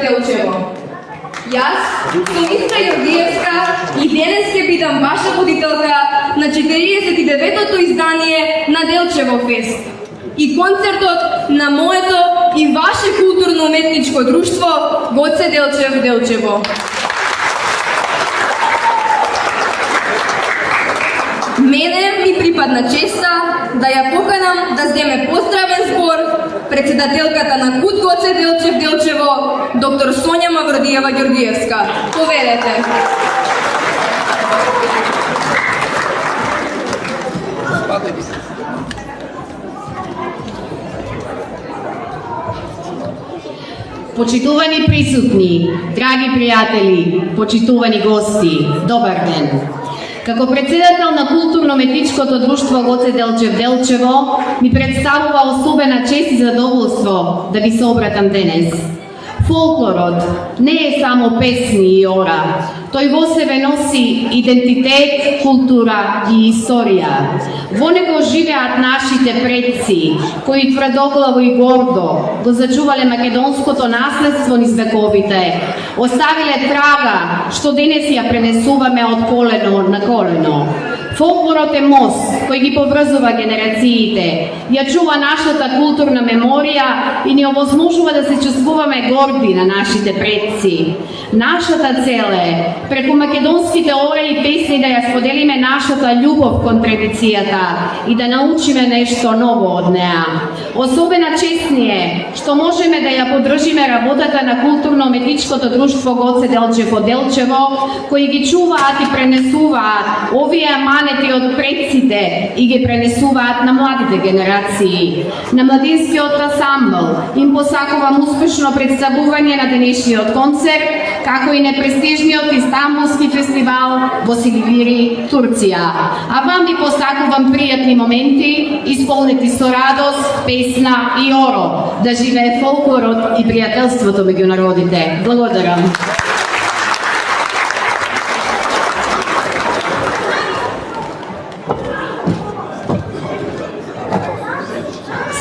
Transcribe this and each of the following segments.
Делчево. Јас сум Искра Јоргиевска и денес ќе бидам ваша водителка на 49-тото издание на Делчево фест и концертот на моето и ваше културно-уметничко друштво Гоце Делчев Делчево. Мене ми припадна честа да ја поканам да земе поздравен збор председателката на КУД Гоце Делчев Делчево, доктор Сонја Мавродиева Ѓоргиевска. Повелете. Почитувани присутни, драги пријатели, почитувани гости, добар ден. Како председател на културно-уметничкото друштво Гоце Делчев Делчево, ми представува особена чест и задоволство да ви се обратам денес. Фолклорот не е само песни и ора, тој во себе носи идентитет, култура и историја. Во него живеат нашите предци, кои тврдоглаво и гордо го зачувале македонското наследство низ вековите, оставиле трага што денес ја пренесуваме од колено на колено. Фолклорот е мост кој ги поврзува генерациите, ја чува нашата културна меморија и ни овозможува да се чувствуваме горди на нашите предци. Нашата цел е преку македонските ора и песни да ја споделиме нашата љубов кон традицијата и да научиме нешто ново од неа. Особена чест ни е што можеме да ја поддржиме работата на културно-уметничкото друштво Гоце Делчево Делчево, кои ги чуваат и пренесуваат овие аманети од предците и ги пренесуваат на младите генерации. На младинскиот ансамбл им посакувам успешно представување на денешниот концерт, како и непрестижниот Истанбулски фестивал во Силивири, Турција. А вам ви посакувам пријатни моменти, исполнети со радост, песна и оро. Да живее фолклорот и пријателството меѓу народите. Благодарам.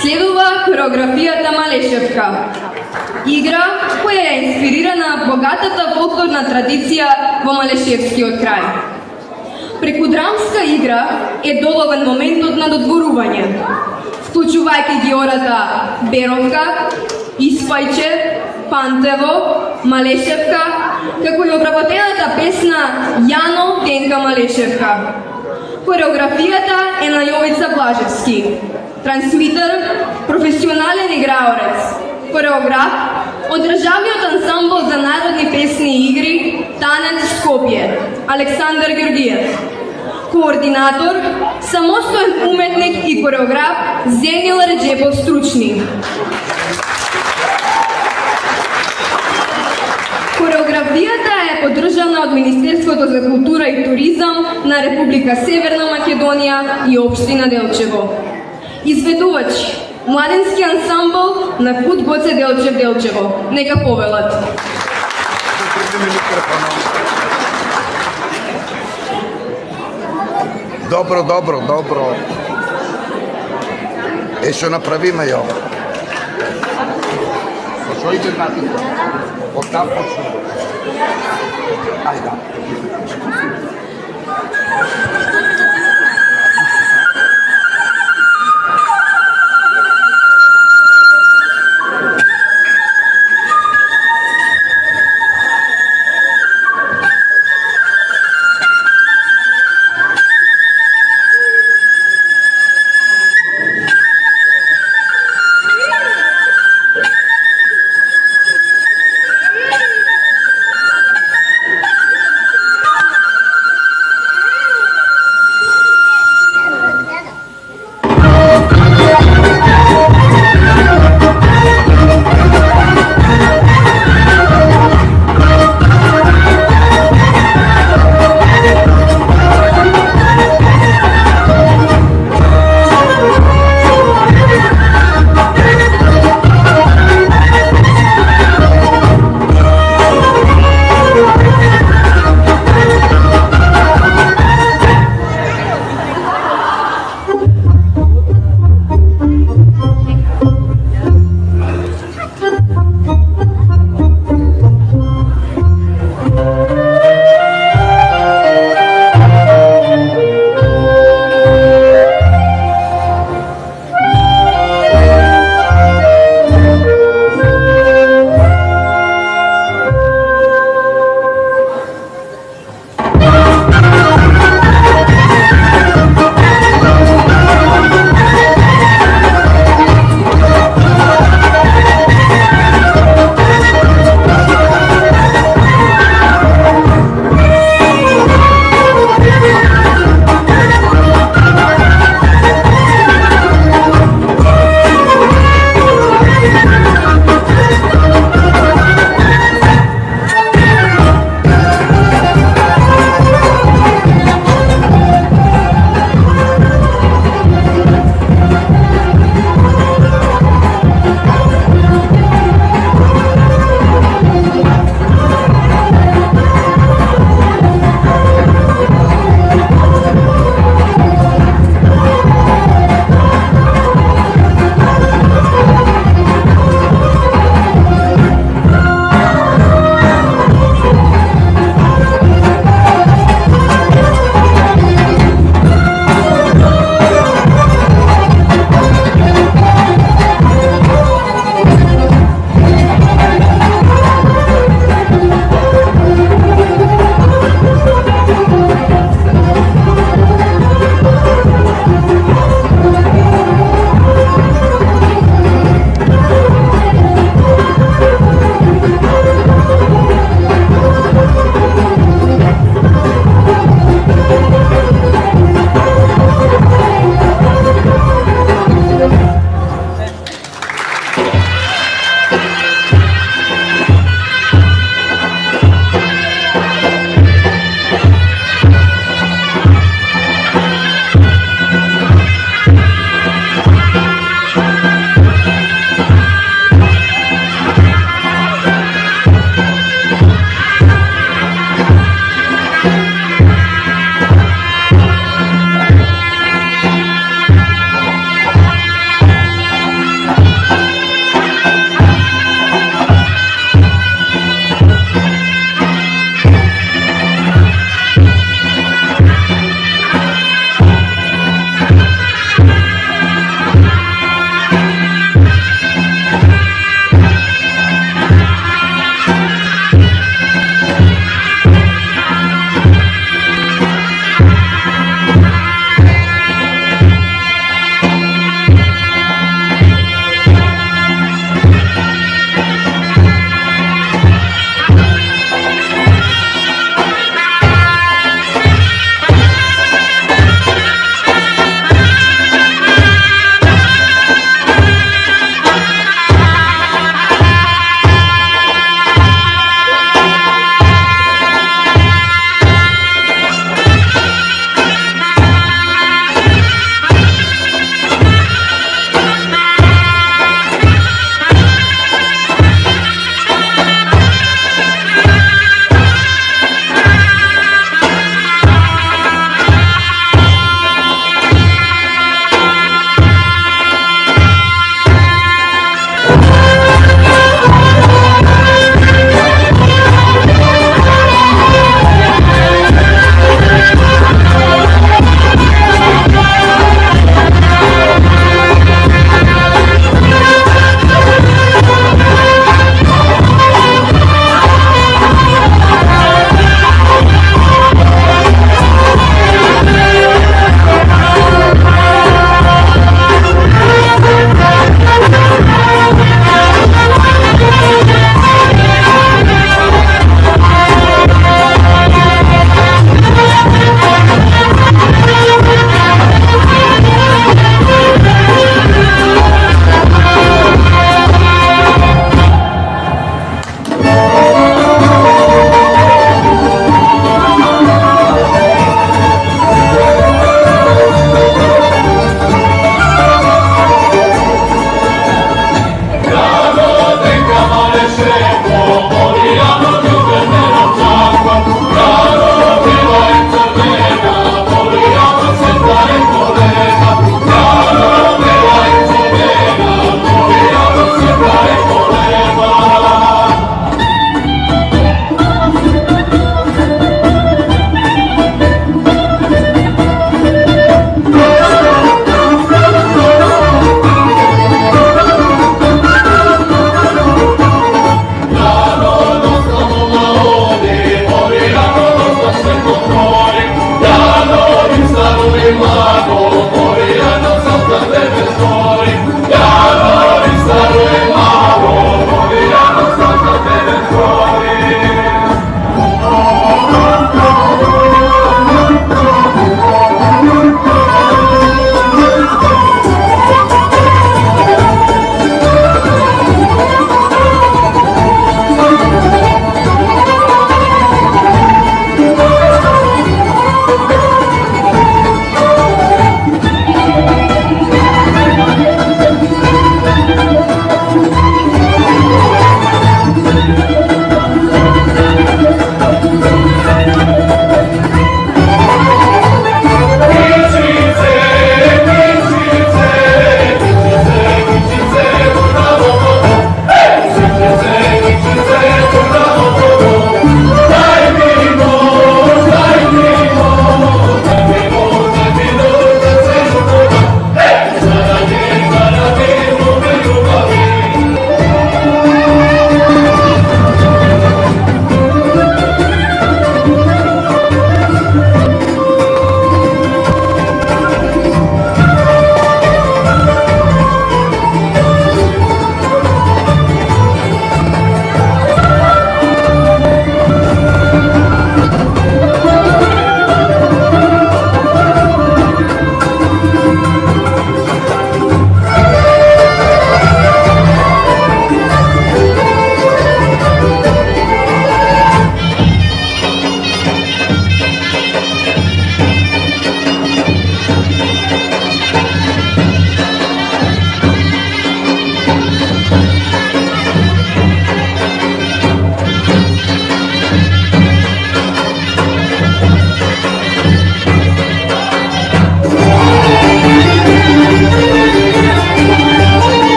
Следува хореографијата Малешевка. Игра која е инспирирана богатата фолклорна традиција во Малешевскиот крај. Преку драмска игра е доловен моментот на додворување, вклучувајќи ги ората Беровка, Испајче, Пантево, Малешевка, како и обработената песна Јано Денка Малешевка. Хореографијата е на Јовица Блажевски, трансмитер, професионален играорец, хореограф од државниот ансамбл за народни песни и игри Танец Скопје, Александар Ѓоргиев. Координатор, самостоен уметник и хореограф Зенил Реджепов Стручни. Хореографијата е поддржана од Министерството за култура и туризам на Република Северна Македонија и општина Делчево. Изведувач, младински ансамбл на КУД Гоце Делчев Делчево. Нека повелат. Добро. Што направиме ја? Што иде на тито? Од там почнемо. Ајде.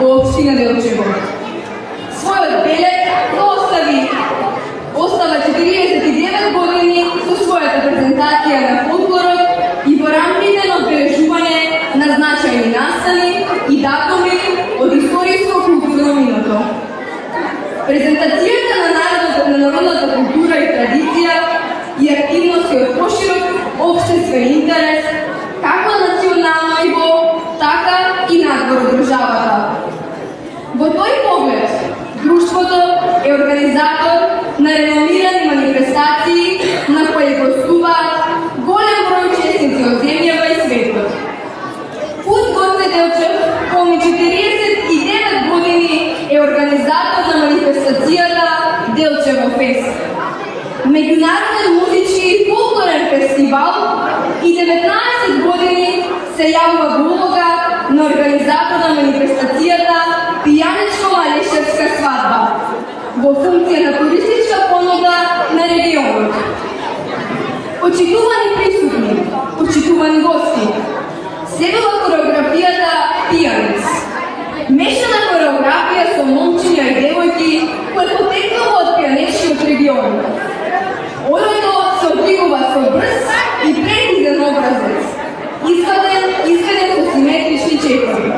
во општина Делчево. Својот белег го остава 49 години со својата презентација на фолклорот и во рамките на одбележување на значајни настани и датуми од историско-културно минато. Презентацијата на народната култура и традиција и активности од поширок општествен интерес, како на национално ниво, така и надвор од државата. Во тој поглед, друштвото е организатор на реномирани манифестации на кои гостуваат голем број учесници од земјава и светот. Пут Гоце Делчев, полни 49 години, е организатор на манифестацијата Делчево фест. Меѓународен музички и фолклорен фестивал и 19 години се јавува во улога на организатор на манифестацијата Пијанечко-Малешевска свадба во функција на туристичка понуда на регионот. Почитувани присутни, почитувани гости, следува кореографијата Пијанец. Мешана кореографија со момчиња и девојки кои потекнува од пијанечкиот регион. Оројто се одликува со брз и прецизен образец, изведен со симетрични четори.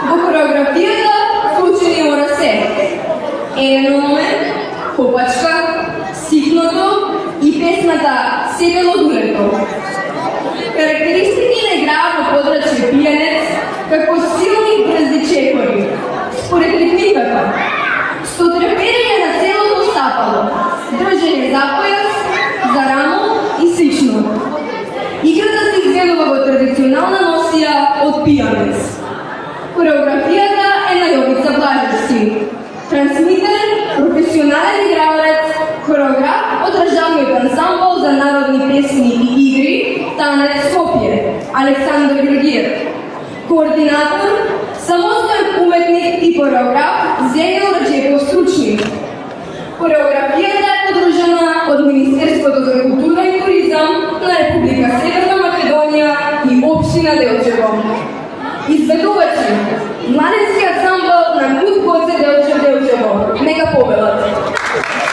Во кореографијата вклучени орасе, еден момент, копачка, ситното и песната Седело дулето. Карактеристики на играат во подрачје Пијанец како силни брзи чекори, според ритмиката, со треперење на целото стапало, држење за појас, за рамо и слично. Играта се изведува во традиционална носија од Пијанец. Кореографијата е на Јовица Блажевски, трансмитер, професионален играорец, хореограф од државниот ансамбл за народни песни и игри Танец Скопје, Александар Георгиев, координатор, самостоен уметник и хореограф Зенел Раджепов Стручник. Хореографијата е подржана од Министерството за култура и туризам на Република Северна Македонија и општина Делчево. Изведувачи, младенски ансамбл на Кут Гоце Делчев Делчево. Нека победат!